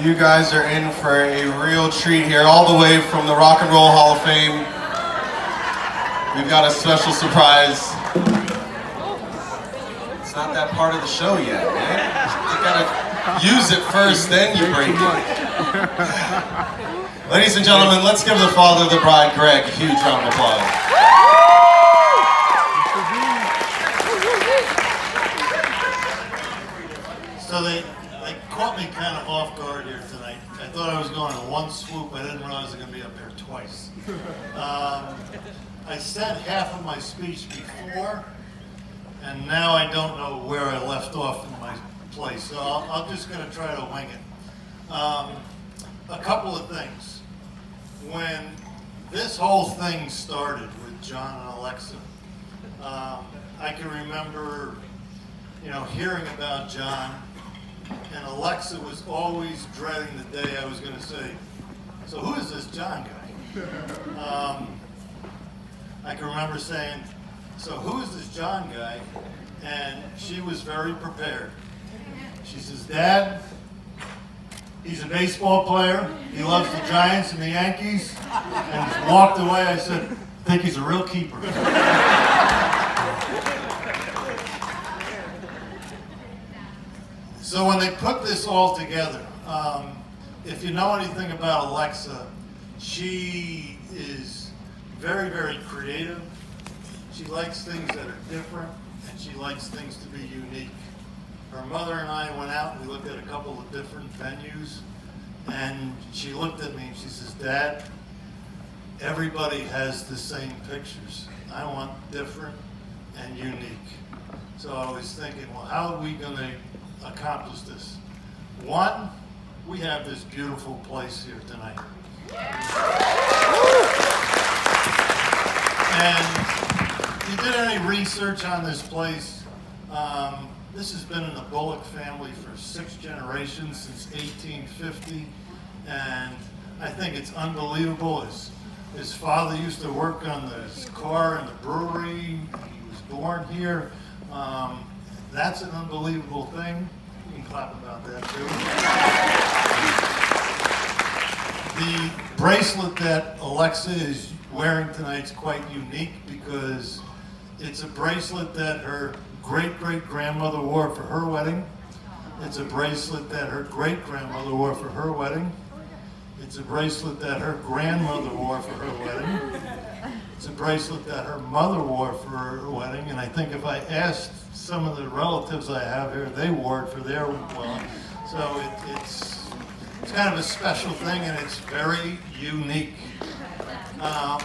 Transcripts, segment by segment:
You guys are in for a real treat here, all the way from the Rock and Roll Hall of Fame. We've got a special surprise. It's not that part of the show yet, man. You gotta use it first, then you break it. Ladies and gentlemen, let's give the father of the bride, Greg, a huge round of applause. So they caught me kind of off guard here tonight. I thought I was going in one swoop. I didn't realize I was going to be up here twice. I said half of my speech before, and now I don't know where I left off in my place. So I'm just going to try to wing it. A couple of things. When this whole thing started with John and Alexa, I can remember, hearing about John. And Alexa was always dreading the day I was going to say, so who is this John guy? I can remember saying, so who is this John guy? And she was very prepared. She says, Dad, he's a baseball player. He loves the Giants and the Yankees. And just walked away. I said, I think he's a real keeper. So when they put this all together, if you know anything about Alexa, she is very, very creative. She likes things that are different, and she likes things to be unique. Her mother and I went out and we looked at a couple of different venues, and she looked at me and she says, Dad, everybody has the same pictures. I want different and unique. So I was thinking, well, how are we going to accomplish this? One, we have this beautiful place here tonight. And if you did any research on this place, this has been in the Bullock family for 6 generations, since 1850, and I think it's unbelievable. His father used to work on his car in the brewery. He was born here. That's an unbelievable thing. You can clap about that too. The bracelet that Alexa is wearing tonight is quite unique because it's a bracelet that her great-great-grandmother wore for her wedding. It's a bracelet that her great-grandmother wore for her wedding. It's a bracelet that her grandmother wore for her wedding. It's a bracelet that her mother wore for her wedding, and I think if I asked some of the relatives I have here, they wore it for their wedding. So it's kind of a special thing, and it's very unique. My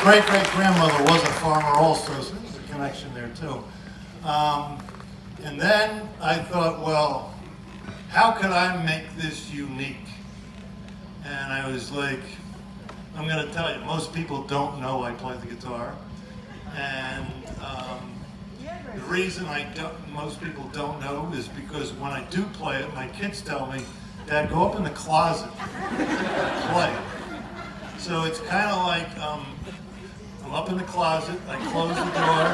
great-great-grandmother was a farmer also, so there's a connection there too. And then I thought, well, how could I make this unique? And I was like, I'm going to tell you, most people don't know I play the guitar. And the reason most people don't know is because when I do play it, my kids tell me, Dad, go up in the closet and play. So it's kind of like, I'm up in the closet, I close the door.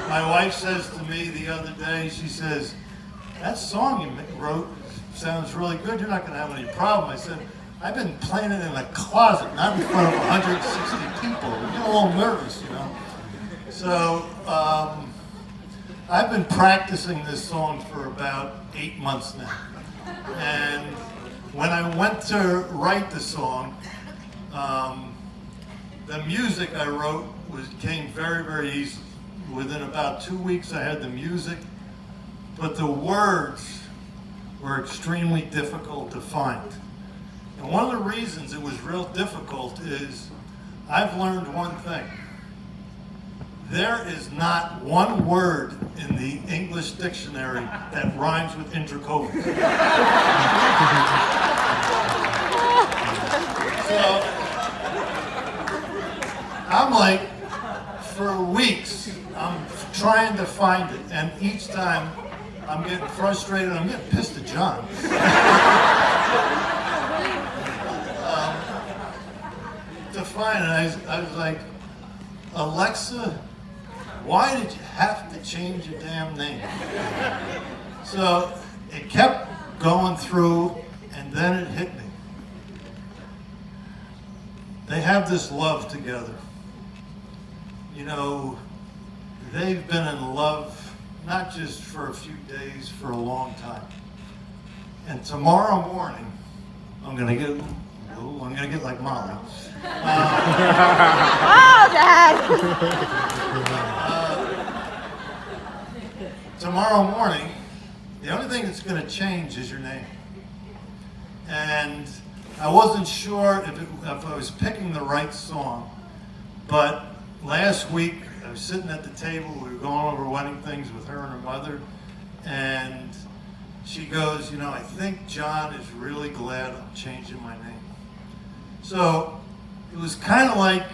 My wife says to me the other day, she says, that song you wrote sounds really good, you're not going to have any problem. I said, I've been playing it in a closet, not in front of 160 people. I get a little nervous, So I've been practicing this song for about 8 months now. And when I went to write the song, the music I wrote came very, very easy. Within about 2 weeks I had the music, but the words were extremely difficult to find. And one of the reasons it was real difficult is I've learned one thing. There is not one word in the English dictionary that rhymes with intracoval. So I'm like, for weeks, I'm trying to find it, and each time I'm getting frustrated, I'm getting pissed at John. To find it, I was like, Alexa, why did you have to change your damn name? So it kept going through, and then it hit me. They have this love together. You know, they've been in love not just for a few days, for a long time. And tomorrow morning, I'm gonna get like Molly. Oh, Dad! Tomorrow morning, the only thing that's gonna change is your name. And I wasn't sure if I was picking the right song, but last week I was sitting at the table, we were going over wedding things with her and her mother, and she goes, you know, I think John is really glad I'm changing my name. So it was kind of like,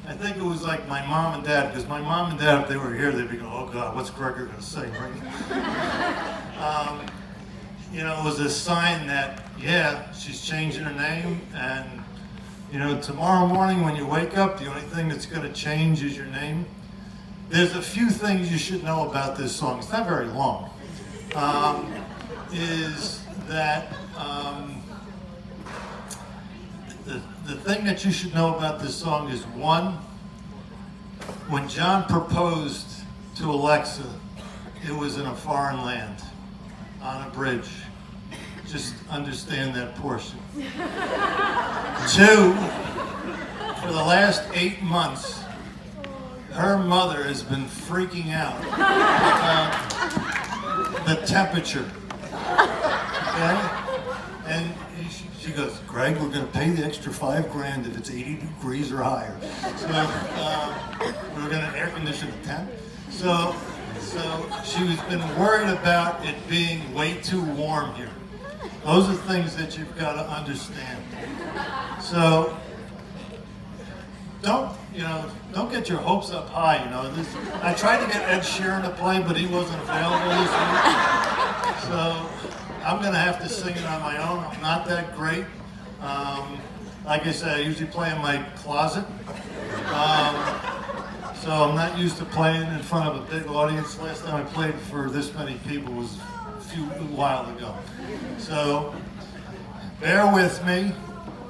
I think it was like my mom and dad, because my mom and dad, if they were here, they'd be going, oh God, what's Gregor going to say, right? You know, it was a sign that, yeah, she's changing her name, and, you know, tomorrow morning when you wake up, the only thing that's going to change is your name. There's a few things you should know about this song. It's not very long. Is that the thing that you should know about this song is, one, when John proposed to Alexa, it was in a foreign land, on a bridge. Just understand that portion. Two, for the last 8 months, her mother has been freaking out about the temperature. Okay? And she goes, Greg, we're going to pay the extra $5,000 if it's 80 degrees or higher. So we're going to air condition the tent. So she's been worried about it being way too warm here. Those are things that you've got to understand. So don't get your hopes up high. You know, I tried to get Ed Sheeran to play, but he wasn't available this week. So I'm going to have to sing it on my own. I'm not that great. Like I said, I usually play in my closet. So I'm not used to playing in front of a big audience. Last time I played for this many people was a while ago. So bear with me.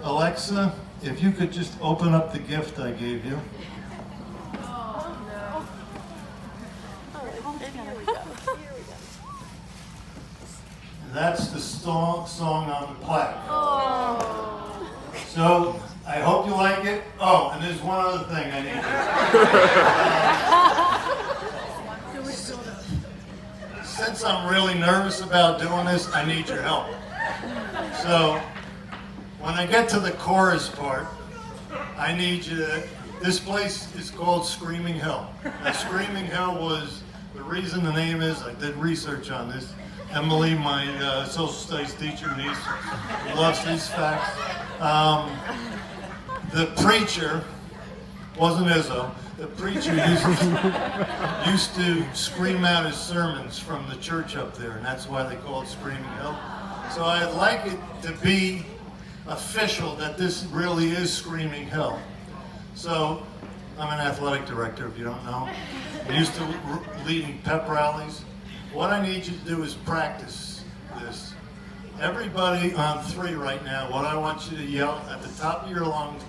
Alexa, if you could just open up the gift I gave you. Oh, no. Here we go. That's the song on the plaque. Oh. So I hope you like it. Oh, and there's one other thing I need. Since I'm really nervous about doing this, I need your help. So when I get to the chorus part, I need you to, this place is called Screaming Hill. Now, Screaming Hill was, the reason the name is, I did research on this. Emily, my social studies teacher, loves these facts. The preacher, wasn't Izzo, the preacher used to scream out his sermons from the church up there, and that's why they call it Screaming Hill. So I'd like it to be official that this really is Screaming Hill. So I'm an athletic director, if you don't know. I'm used to leading pep rallies. What I need you to do is practice this. Everybody on 3 right now, what I want you to yell at the top of your lungs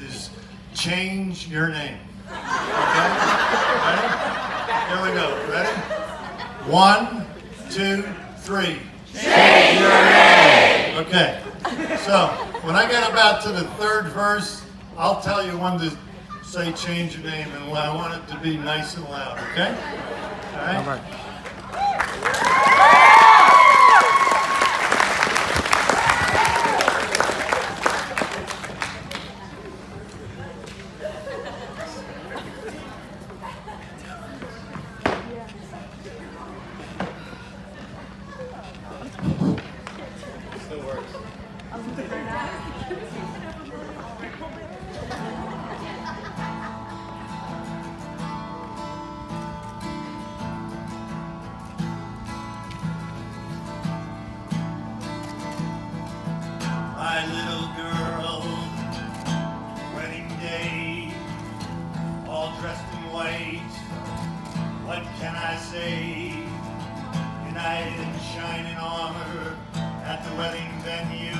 is, change your name. Okay? Ready? Here we go. Ready? 1, 2, 3. Change your name! Okay. So, when I get about to the 3rd verse, I'll tell you when to say change your name, and I want it to be nice and loud, okay? All right? All right. My little girl, wedding day, all dressed in and white. What can I say? United in shining armor at the wedding venue,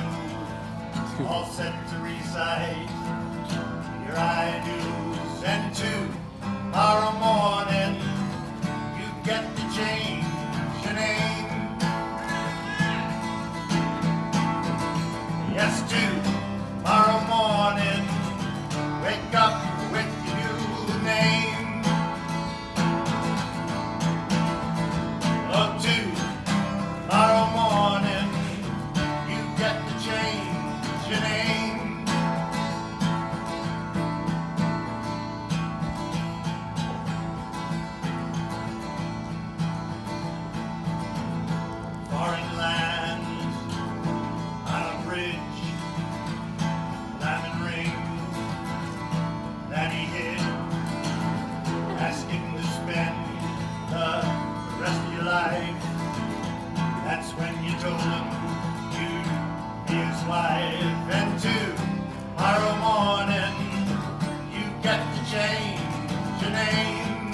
all set to recite your I do's. And tomorrow morning, you get to change your name. Yes, tomorrow morning, wake up with your new name. Oh, tomorrow morning, you get to change your name. Foreign land, on a bridge, diamond ring that he hid, asking to spend the rest of your life. That's when you told him you'd be his wife. And tomorrow morning, you get to change your name.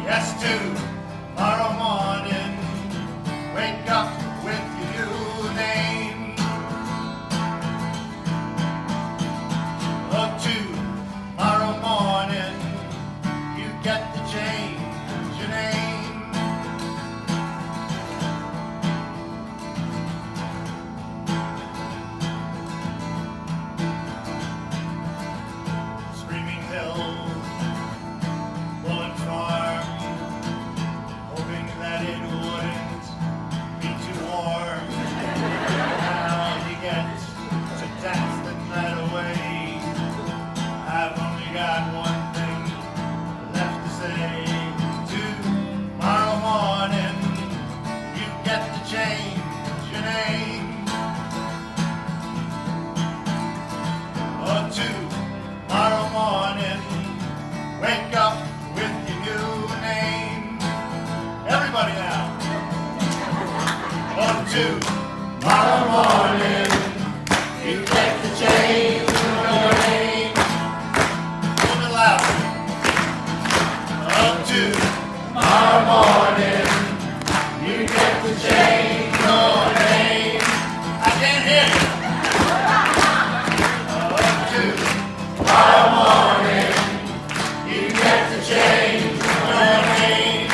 Yes, tomorrow morning, wake up with your new name. Oh, tomorrow morning, you get to change your name. Screaming hills, blowing farm, hoping that it wouldn't be too warm. Now you get to dance the night away. I've only got one thing left to say. Tomorrow morning, you get to change your name. Oh, tomorrow morning, wake up with your new name. Everybody now. Oh, tomorrow morning, you get to change your name. A little bit louder. Oh, tomorrow morning, you get to change your name. I can't hear you. Oh, tomorrow morning, you get to change your name.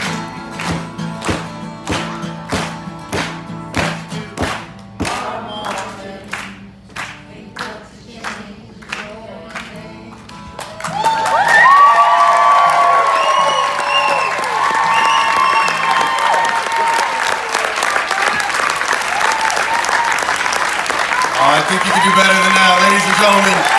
Tomorrow morning, you get to change your name. I think you can do better than that, ladies and gentlemen.